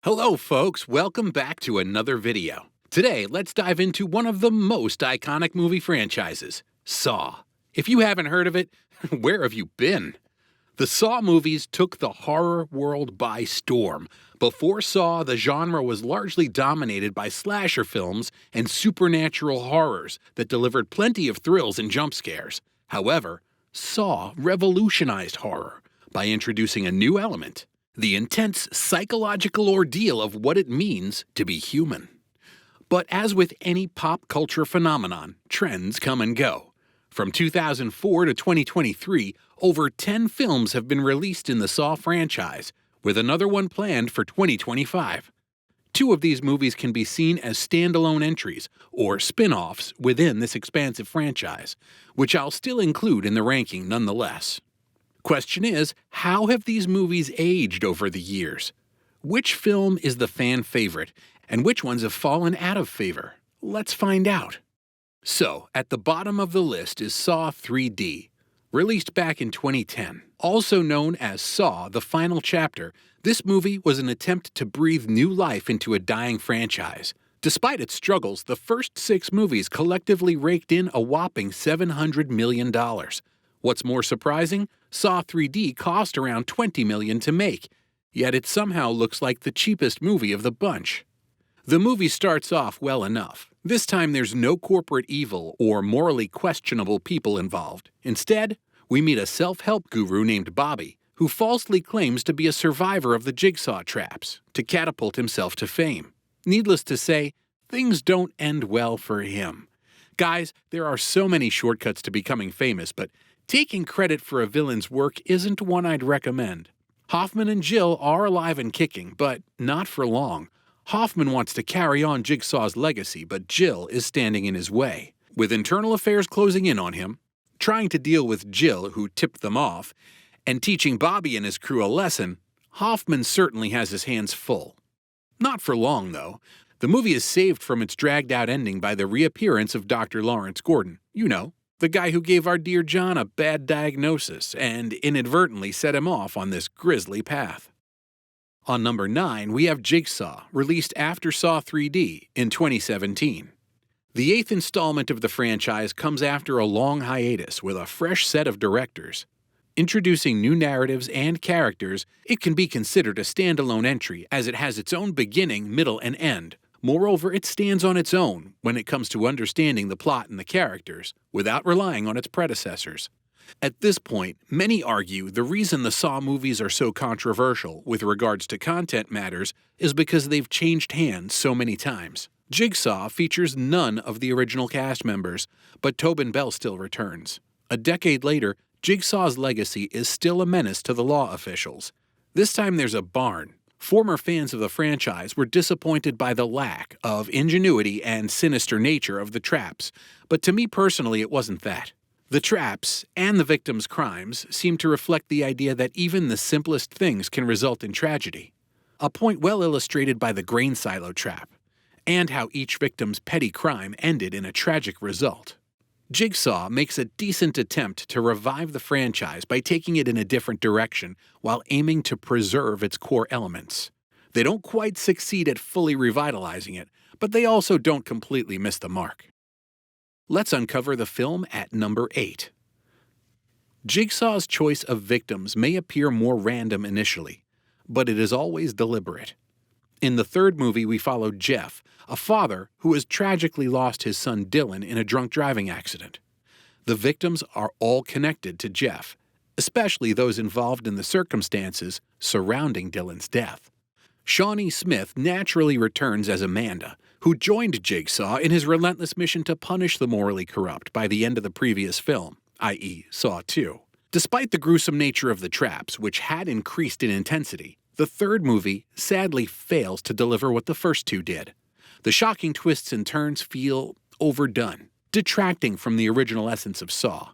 Hello folks, welcome back to another video. Today, let's dive into one of the most iconic movie franchises, Saw. If you haven't heard of it, where have you been? The Saw movies took the horror world by storm. Before Saw, the genre was largely dominated by slasher films and supernatural horrors that delivered plenty of thrills and jump scares. However, Saw revolutionized horror by introducing a new element: the intense psychological ordeal of what it means to be human. But as with any pop culture phenomenon, trends come and go. From 2004 to 2023, over 10 films have been released in the Saw franchise, with another one planned for 2025. Two of these movies can be seen as standalone entries, or spin-offs, within this expansive franchise, which I'll still include in the ranking nonetheless. Question is, how have these movies aged over the years? Which film is the fan favorite, and which ones have fallen out of favor? Let's find out. So, at the bottom of the list is Saw 3D. Released back in 2010. Also known as Saw: The Final Chapter, this movie was an attempt to breathe new life into a dying franchise. Despite its struggles, the first 6 movies collectively raked in a whopping $700 million. What's more surprising? Saw 3D cost around $20 million to make, yet it somehow looks like the cheapest movie of the bunch. The movie starts off well enough. This time there's no corporate evil or morally questionable people involved. Instead, we meet a self-help guru named Bobby, who falsely claims to be a survivor of the Jigsaw traps to catapult himself to fame. Needless to say, things don't end well for him. Guys, there are so many shortcuts to becoming famous, but taking credit for a villain's work isn't one I'd recommend. Hoffman and Jill are alive and kicking, but not for long. Hoffman wants to carry on Jigsaw's legacy, but Jill is standing in his way. With internal affairs closing in on him, trying to deal with Jill, who tipped them off, and teaching Bobby and his crew a lesson, Hoffman certainly has his hands full. Not for long, though. The movie is saved from its dragged-out ending by the reappearance of Dr. Lawrence Gordon. You know, the guy who gave our dear John a bad diagnosis and inadvertently set him off on this grisly path. On number 9, we have Jigsaw, released after Saw 3D in 2017. The 8th installment of the franchise comes after a long hiatus with a fresh set of directors. Introducing new narratives and characters, it can be considered a standalone entry as it has its own beginning, middle, and end. Moreover, it stands on its own when it comes to understanding the plot and the characters, without relying on its predecessors. At this point, many argue the reason the Saw movies are so controversial with regards to content matters is because they've changed hands so many times. Jigsaw features none of the original cast members, but Tobin Bell still returns. A decade later, Jigsaw's legacy is still a menace to the law officials. This time there's a barn. Former fans of the franchise were disappointed by the lack of ingenuity and sinister nature of the traps, but to me personally it wasn't that. The traps, and the victims' crimes, seem to reflect the idea that even the simplest things can result in tragedy. A point well illustrated by the grain silo trap, and how each victim's petty crime ended in a tragic result. Jigsaw makes a decent attempt to revive the franchise by taking it in a different direction while aiming to preserve its core elements. They don't quite succeed at fully revitalizing it, but they also don't completely miss the mark. Let's uncover the film at number 8. Jigsaw's choice of victims may appear more random initially, but it is always deliberate. In the 3rd movie, we follow Jeff, a father who has tragically lost his son Dylan in a drunk driving accident. The victims are all connected to Jeff, especially those involved in the circumstances surrounding Dylan's death. Shawnee Smith naturally returns as Amanda, who joined Jigsaw in his relentless mission to punish the morally corrupt by the end of the previous film, i.e. Saw 2. Despite the gruesome nature of the traps, which had increased in intensity, the 3rd movie sadly fails to deliver what the first 2 did. The shocking twists and turns feel overdone, detracting from the original essence of Saw,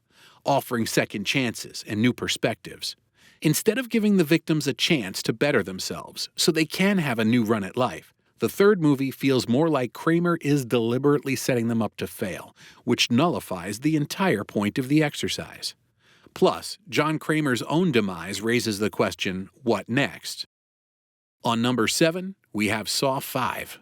offering second chances and new perspectives. Instead of giving the victims a chance to better themselves so they can have a new run at life, the 3rd movie feels more like Kramer is deliberately setting them up to fail, which nullifies the entire point of the exercise. Plus, John Kramer's own demise raises the question, what next? On number 7, we have Saw 5.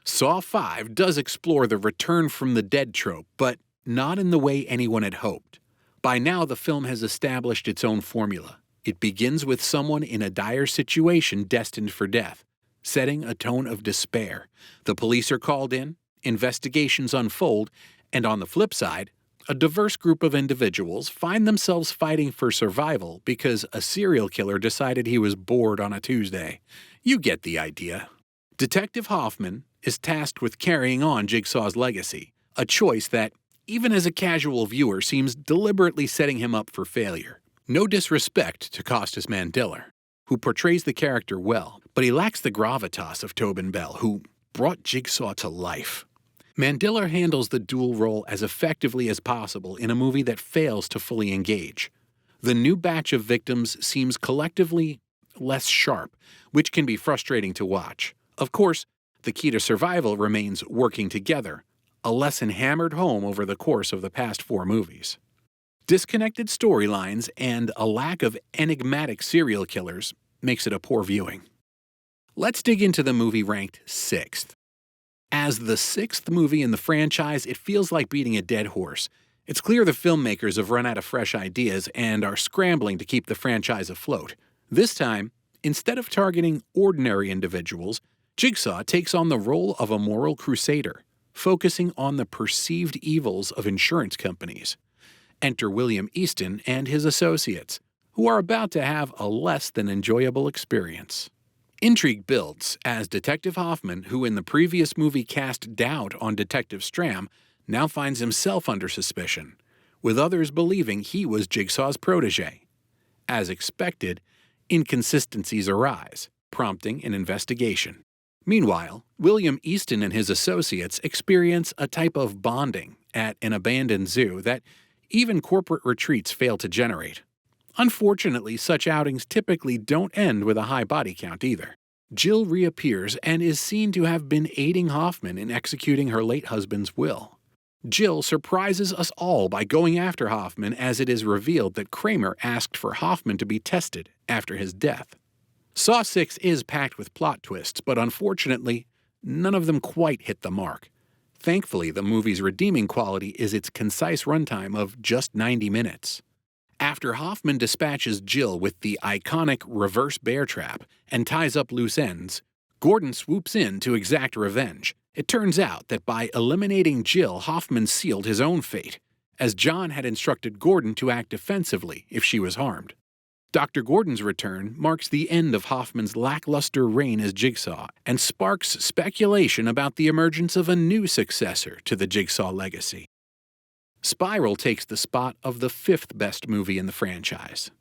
Saw 5 does explore the return from the dead trope, but not in the way anyone had hoped. By now, the film has established its own formula. It begins with someone in a dire situation destined for death, setting a tone of despair. The police are called in, investigations unfold, and on the flip side, a diverse group of individuals find themselves fighting for survival because a serial killer decided he was bored on a Tuesday. You get the idea. Detective Hoffman is tasked with carrying on Jigsaw's legacy, a choice that, even as a casual viewer, seems deliberately setting him up for failure. No disrespect to Costas Mandylor, who portrays the character well, but he lacks the gravitas of Tobin Bell, who brought Jigsaw to life. Mandylor handles the dual role as effectively as possible in a movie that fails to fully engage. The new batch of victims seems collectively less sharp, which can be frustrating to watch. Of course, the key to survival remains working together, a lesson hammered home over the course of the past 4 movies. Disconnected storylines and a lack of enigmatic serial killers makes it a poor viewing. Let's dig into the movie ranked 6th. As the 6th movie in the franchise, it feels like beating a dead horse. It's clear the filmmakers have run out of fresh ideas and are scrambling to keep the franchise afloat. This time, instead of targeting ordinary individuals, Jigsaw takes on the role of a moral crusader, focusing on the perceived evils of insurance companies. Enter William Easton and his associates, who are about to have a less than enjoyable experience. Intrigue builds as Detective Hoffman, who in the previous movie cast doubt on Detective Stram, now finds himself under suspicion, with others believing he was Jigsaw's protege. As expected, inconsistencies arise, prompting an investigation. Meanwhile, William Easton and his associates experience a type of bonding at an abandoned zoo that even corporate retreats fail to generate. Unfortunately, such outings typically don't end with a high body count either. Jill reappears and is seen to have been aiding Hoffman in executing her late husband's will. Jill surprises us all by going after Hoffman as it is revealed that Kramer asked for Hoffman to be tested after his death. Saw 6 is packed with plot twists, but unfortunately, none of them quite hit the mark. Thankfully, the movie's redeeming quality is its concise runtime of just 90 minutes. After Hoffman dispatches Jill with the iconic reverse bear trap and ties up loose ends, Gordon swoops in to exact revenge. It turns out that by eliminating Jill, Hoffman sealed his own fate, as John had instructed Gordon to act defensively if she was harmed. Dr. Gordon's return marks the end of Hoffman's lackluster reign as Jigsaw and sparks speculation about the emergence of a new successor to the Jigsaw legacy. Spiral takes the spot of the 5th best movie in the franchise.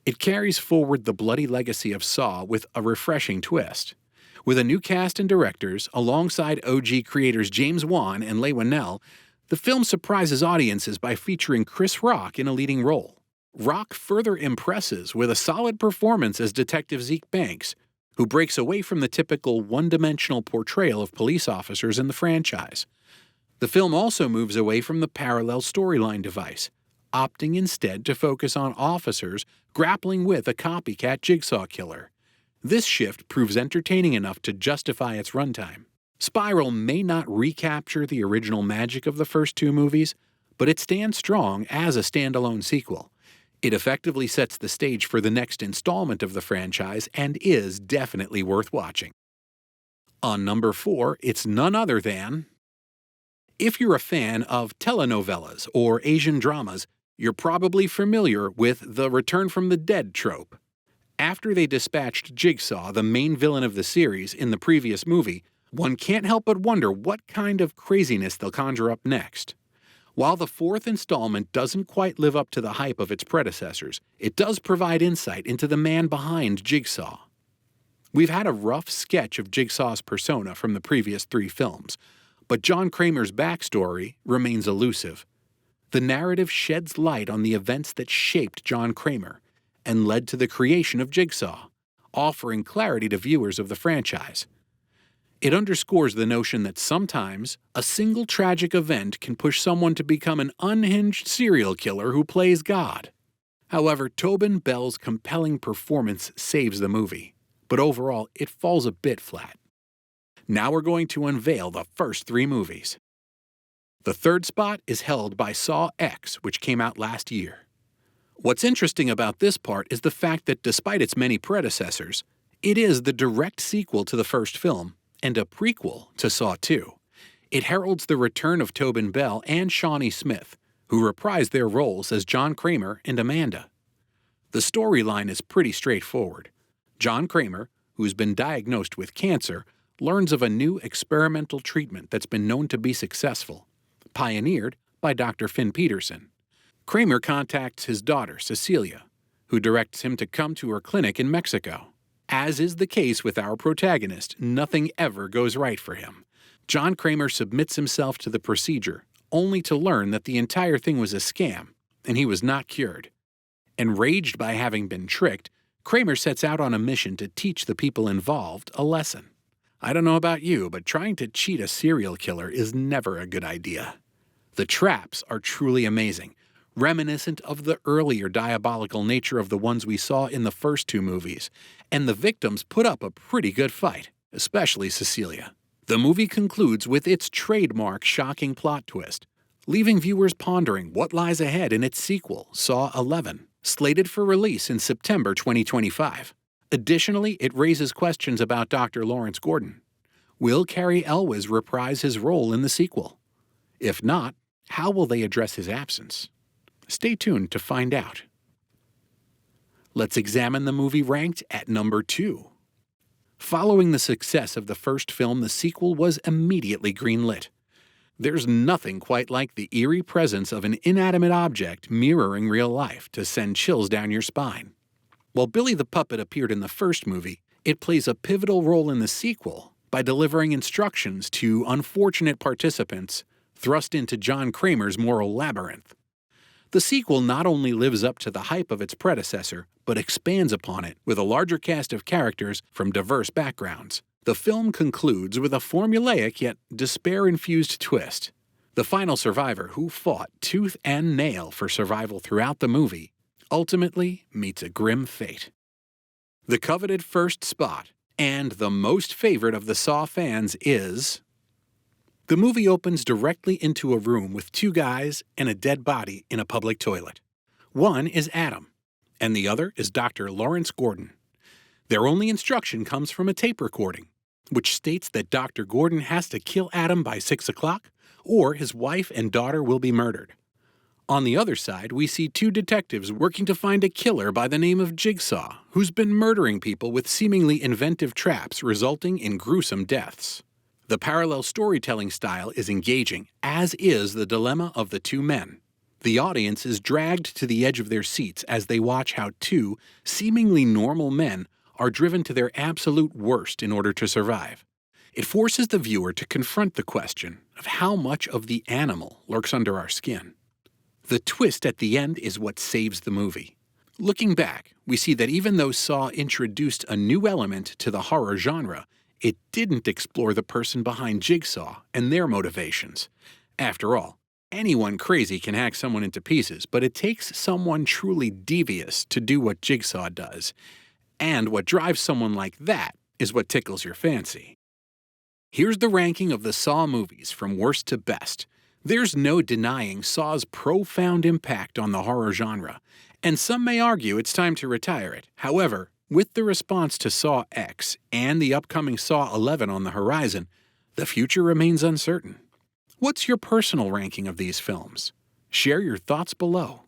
It carries forward the bloody legacy of Saw with a refreshing twist. With a new cast and directors, alongside OG creators James Wan and Leigh Whannell, the film surprises audiences by featuring Chris Rock in a leading role. Rock further impresses with a solid performance as Detective Zeke Banks, who breaks away from the typical one-dimensional portrayal of police officers in the franchise. The film also moves away from the parallel storyline device, opting instead to focus on officers grappling with a copycat Jigsaw killer. This shift proves entertaining enough to justify its runtime. Spiral may not recapture the original magic of the first 2 movies, but it stands strong as a standalone sequel. It effectively sets the stage for the next installment of the franchise and is definitely worth watching. On number 4, it's none other than... If you're a fan of telenovelas or Asian dramas, you're probably familiar with the return from the dead trope. After they dispatched Jigsaw, the main villain of the series, in the previous movie, one can't help but wonder what kind of craziness they'll conjure up next. While the 4th installment doesn't quite live up to the hype of its predecessors, it does provide insight into the man behind Jigsaw. We've had a rough sketch of Jigsaw's persona from the previous 3 films, but John Kramer's backstory remains elusive. The narrative sheds light on the events that shaped John Kramer and led to the creation of Jigsaw, offering clarity to viewers of the franchise. It underscores the notion that sometimes a single tragic event can push someone to become an unhinged serial killer who plays God. However, Tobin Bell's compelling performance saves the movie. but overall it falls a bit flat. Now we're going to unveil the first 3 movies. The third spot is held by Saw X, which came out last year. What's interesting about this part is the fact that despite its many predecessors, it is the direct sequel to the first film and a prequel to Saw 2. It heralds the return of Tobin Bell and Shawnee Smith, who reprised their roles as John Kramer and Amanda. The storyline is pretty straightforward. John Kramer, who's been diagnosed with cancer, learns of a new experimental treatment that's been known to be successful, pioneered by Dr. Finn Peterson. Kramer contacts his daughter, Cecilia, who directs him to come to her clinic in Mexico. As is the case with our protagonist, nothing ever goes right for him. John Kramer submits himself to the procedure, only to learn that the entire thing was a scam, and he was not cured. Enraged by having been tricked, Kramer sets out on a mission to teach the people involved a lesson. I don't know about you, but trying to cheat a serial killer is never a good idea. The traps are truly amazing, reminiscent of the earlier diabolical nature of the ones we saw in the first 2 movies, and the victims put up a pretty good fight, especially Cecilia. The movie concludes with its trademark shocking plot twist, leaving viewers pondering what lies ahead in its sequel, Saw 11, slated for release in September 2025. Additionally, it raises questions about Dr. Lawrence Gordon. Will Cary Elwes reprise his role in the sequel? If not, how will they address his absence? Stay tuned to find out. Let's examine the movie ranked at number 2. Following the success of the first film, the sequel was immediately greenlit. There's nothing quite like the eerie presence of an inanimate object mirroring real life to send chills down your spine. While Billy the Puppet appeared in the first movie, it plays a pivotal role in the sequel by delivering instructions to unfortunate participants thrust into John Kramer's moral labyrinth. The sequel not only lives up to the hype of its predecessor, but expands upon it with a larger cast of characters from diverse backgrounds. The film concludes with a formulaic yet despair-infused twist. The final survivor, who fought tooth and nail for survival throughout the movie, ultimately meets a grim fate. The coveted first spot, and the most favorite of the Saw fans, is... The movie opens directly into a room with 2 guys and a dead body in a public toilet. One is Adam, and the other is Dr. Lawrence Gordon. Their only instruction comes from a tape recording, which states that Dr. Gordon has to kill Adam by 6 o'clock, or his wife and daughter will be murdered. On the other side, we see 2 detectives working to find a killer by the name of Jigsaw, who's been murdering people with seemingly inventive traps resulting in gruesome deaths. The parallel storytelling style is engaging, as is the dilemma of the 2 men. The audience is dragged to the edge of their seats as they watch how 2 seemingly normal men are driven to their absolute worst in order to survive. It forces the viewer to confront the question of how much of the animal lurks under our skin. The twist at the end is what saves the movie. Looking back, we see that even though Saw introduced a new element to the horror genre, it didn't explore the person behind Jigsaw and their motivations. After all, anyone crazy can hack someone into pieces, but it takes someone truly devious to do what Jigsaw does. And what drives someone like that is what tickles your fancy. Here's the ranking of the Saw movies from worst to best. There's no denying Saw's profound impact on the horror genre, and some may argue it's time to retire it. However, with the response to Saw X and the upcoming Saw 11 on the horizon, the future remains uncertain. What's your personal ranking of these films? Share your thoughts below.